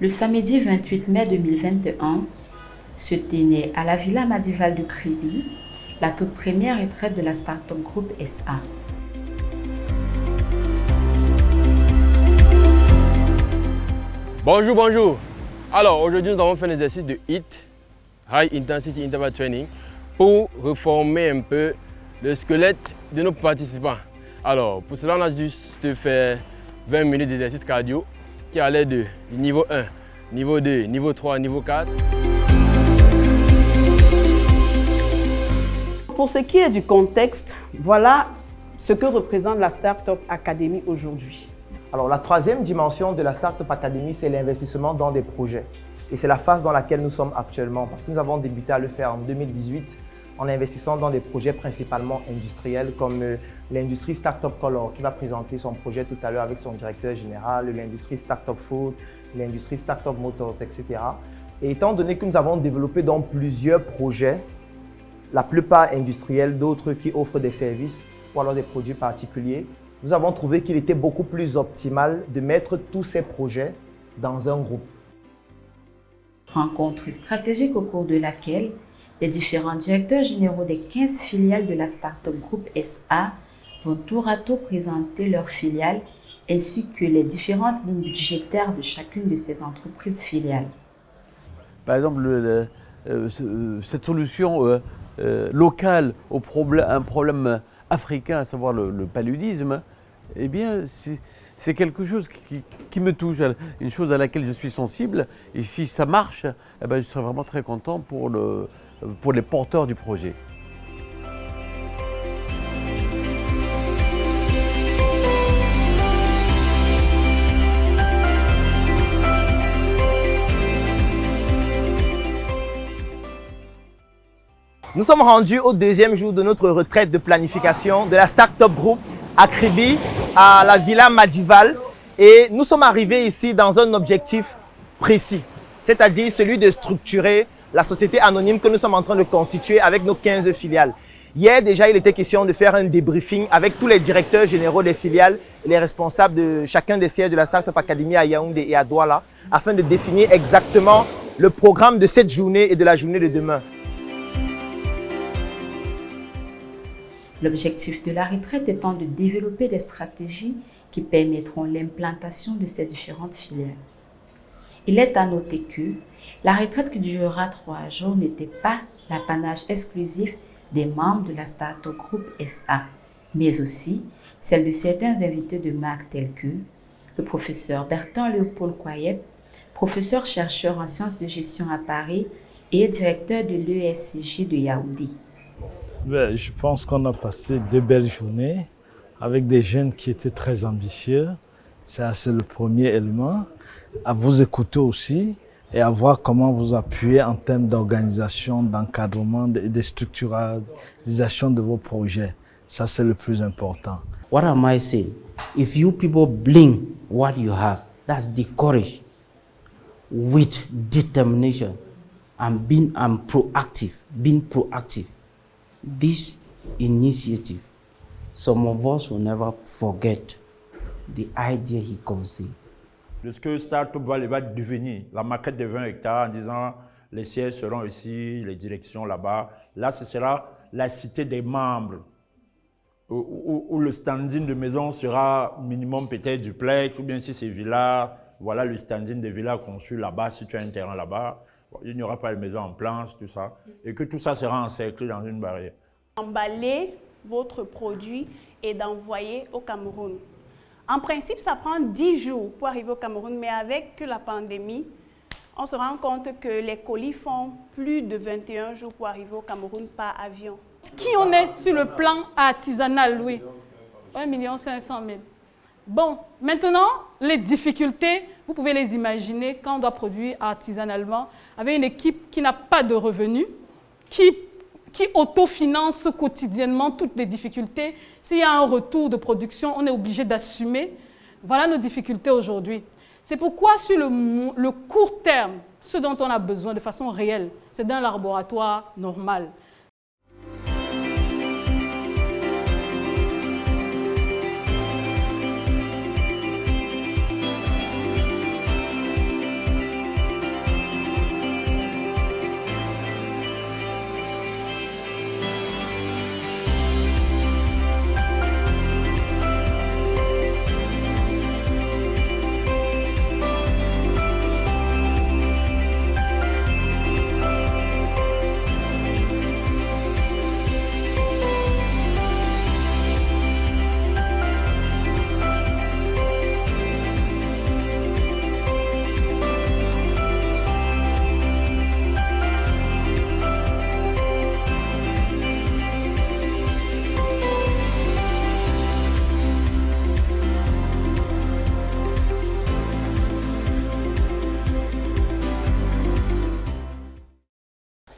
Le samedi 28 mai 2021 se tenait à la Villa Madival de Kribi la toute première retraite de la Startup Group SA. Bonjour, bonjour. Alors aujourd'hui nous avons fait un exercice de HIIT, High Intensity Interval Training, pour reformer un peu le squelette de nos participants. Alors pour cela on a juste fait 20 minutes d'exercice cardio qui allait du niveau 1, niveau 2, niveau 3, niveau 4. Pour ce qui est du contexte, voilà ce que représente la Startup Academy aujourd'hui. Alors la troisième dimension de la Startup Academy, c'est l'investissement dans des projets. Et c'est la phase dans laquelle nous sommes actuellement parce que nous avons débuté à le faire en 2018 en investissant dans des projets principalement industriels comme l'industrie Startup Color qui va présenter son projet tout à l'heure avec son directeur général, l'industrie Startup Food, l'industrie Startup Motors, etc. Et étant donné que nous avons développé dans plusieurs projets, la plupart industriels, d'autres qui offrent des services ou alors des produits particuliers, nous avons trouvé qu'il était beaucoup plus optimal de mettre tous ces projets dans un groupe. Rencontre stratégique au cours de laquelle les différents directeurs généraux des 15 filiales de la Startup Group SA vont tour à tour présenter leurs filiales ainsi que les différentes lignes budgétaires de chacune de ces entreprises filiales. Par exemple, cette solution locale au un problème africain, à savoir le paludisme, eh bien, c'est quelque chose qui me touche, une chose à laquelle je suis sensible. Et si ça marche, eh bien, je serai vraiment très content pour les porteurs du projet. Nous sommes rendus au deuxième jour de notre retraite de planification de la Startup Group à Kribi, à la Villa Madival. Et nous sommes arrivés ici dans un objectif précis, c'est-à-dire celui de structurer la société anonyme que nous sommes en train de constituer avec nos 15 filiales. Hier déjà, il était question de faire un débriefing avec tous les directeurs généraux des filiales et les responsables de chacun des sièges de la Startup Academy à Yaoundé et à Douala afin de définir exactement le programme de cette journée et de la journée de demain. L'objectif de la retraite étant de développer des stratégies qui permettront l'implantation de ces différentes filiales. Il est à noter que la retraite qui durera 3 jours n'était pas l'apanage exclusif des membres de la Startup Group SA, mais aussi celle de certains invités de marque tels que le professeur Bertrand Léopold Kwayep, professeur chercheur en sciences de gestion à Paris et directeur de l'ESCJ de Yaoundé. Je pense qu'on a passé 2 belles journées avec des jeunes qui étaient très ambitieux. Ça, c'est le premier élément. À vous écouter aussi et à voir comment vous appuyez en termes d'organisation, d'encadrement et de structuralisation de vos projets. Ça, c'est le plus important. What am I saying? If you people bring what you have, that's the courage with determination and being being proactive. This initiative, some of us will never forget the idea he conceived. De ce que Startup va devenir, la maquette de 20 hectares en disant les sièges seront ici, les directions là-bas. Là, ce sera la cité des membres où le standing de maison sera minimum peut-être duplex ou bien si c'est villa, voilà le standing des villas conçu là-bas si tu as un terrain là-bas. Il n'y aura pas de maison en planche, tout ça. Et que tout ça sera encerclé dans une barrière. Emballer votre produit et d'envoyer au Cameroun. En principe, ça prend 10 jours pour arriver au Cameroun, mais avec la pandémie, on se rend compte que les colis font plus de 21 jours pour arriver au Cameroun par avion. Qui on est sur le plan artisanal, oui? 1 500 000. Bon, maintenant, les difficultés, vous pouvez les imaginer quand on doit produire artisanalement avec une équipe qui n'a pas de revenus, qui autofinance quotidiennement toutes les difficultés. S'il y a un retour de production, on est obligé d'assumer. Voilà nos difficultés aujourd'hui. C'est pourquoi sur le court terme, ce dont on a besoin de façon réelle, c'est d'un laboratoire normal.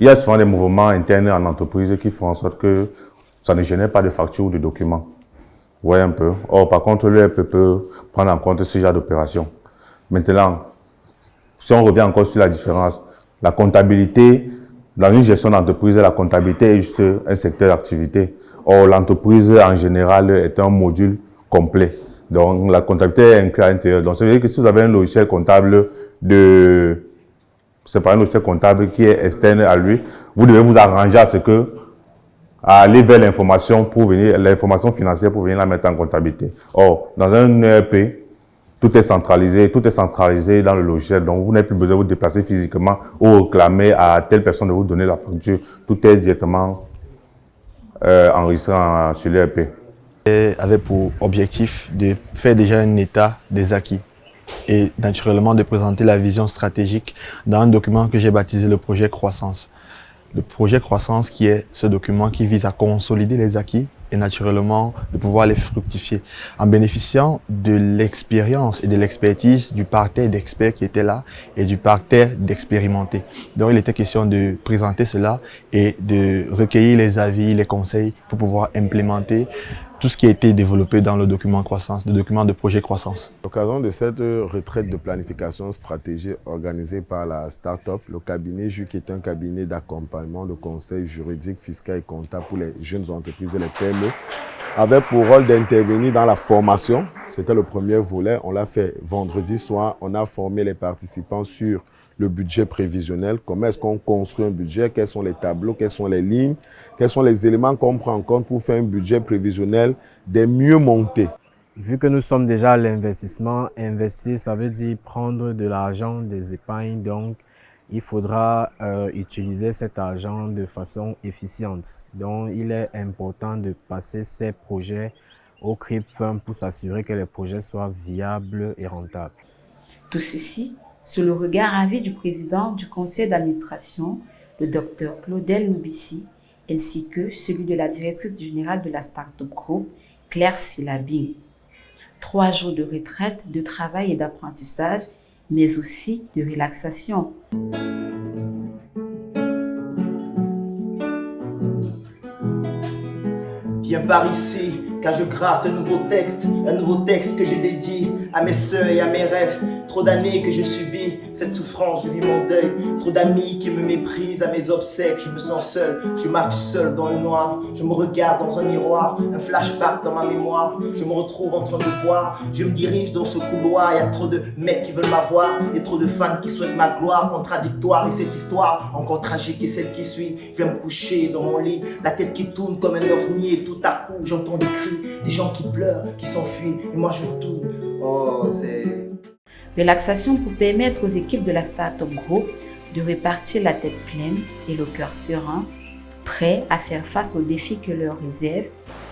il y a souvent des mouvements internes en entreprise qui font en sorte que ça ne génère pas de facture ou de documents. Vous voyez un peu. Or, par contre, l'ERP peut prendre en compte ce genre d'opération. Maintenant, si on revient encore sur la différence, la comptabilité, dans une gestion d'entreprise, la comptabilité est juste un secteur d'activité. Or, l'entreprise, en général, est un module complet. Donc, la comptabilité est incluse à l'intérieur. Donc, ça veut dire que si vous avez un logiciel comptable c'est pas un logiciel comptable qui est externe à lui, vous devez vous arranger à ce que, à aller vers l'information financière pour venir la mettre en comptabilité. Or, dans un ERP, tout est centralisé dans le logiciel. Donc, vous n'avez plus besoin de vous déplacer physiquement ou réclamer à telle personne de vous donner la facture. Tout est directement enregistré sur l'ERP. Avait pour objectif de faire déjà un état des acquis et naturellement de présenter la vision stratégique dans un document que j'ai baptisé le projet Croissance. Le projet Croissance qui est ce document qui vise à consolider les acquis et naturellement de pouvoir les fructifier en bénéficiant de l'expérience et de l'expertise du parterre d'experts qui étaient là et du parterre d'expérimentés. Donc il était question de présenter cela et de recueillir les avis, les conseils pour pouvoir implémenter tout ce qui a été développé dans le document Croissance, le document de projet Croissance. À l'occasion de cette retraite de planification stratégique organisée par la start-up, le cabinet JUC est un cabinet d'accompagnement, de conseil juridique, fiscal et comptable pour les jeunes entreprises et les PME, avait pour rôle d'intervenir dans la formation. C'était le premier volet, on l'a fait vendredi soir, on a formé les participants sur le budget prévisionnel, comment est-ce qu'on construit un budget, quels sont les tableaux, quelles sont les lignes, quels sont les éléments qu'on prend en compte pour faire un budget prévisionnel des mieux montés. Vu que nous sommes déjà à l'investissement, investir, ça veut dire prendre de l'argent, des épargnes, donc il faudra utiliser cet argent de façon efficiente. Donc il est important de passer ces projets au CRIP Firm pour s'assurer que les projets soient viables et rentables. Tout ceci sous le regard avis du président du conseil d'administration, le Dr Claudel Loubissi, ainsi que celui de la directrice générale de la Startup Group, Claire Silabing. 3 jours de retraite, de travail et d'apprentissage, mais aussi de relaxation. Viens par ici, car je gratte un nouveau texte que je dédie à mes sœurs et à mes rêves. Trop d'années que je subis cette souffrance, je vis mon deuil. Trop d'amis qui me méprisent à mes obsèques, je me sens seul, je marche seul dans le noir. Je me regarde dans un miroir, un flashback dans ma mémoire. Je me retrouve en train de boire, je me dirige dans ce couloir. Il y a trop de mecs qui veulent m'avoir et trop de fans qui souhaitent ma gloire. Contradictoire et cette histoire, encore tragique et celle qui suit. Je viens me coucher dans mon lit, la tête qui tourne comme un ovni et tout à coup j'entends des cris, des gens qui pleurent, qui s'enfuient et moi je tourne. Oh, c'est... Relaxation pour permettre aux équipes de la Startup Group de repartir la tête pleine et le cœur serein, prêts à faire face aux défis que leur réserve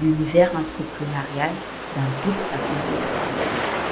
l'univers entrepreneurial dans toute sa complexité.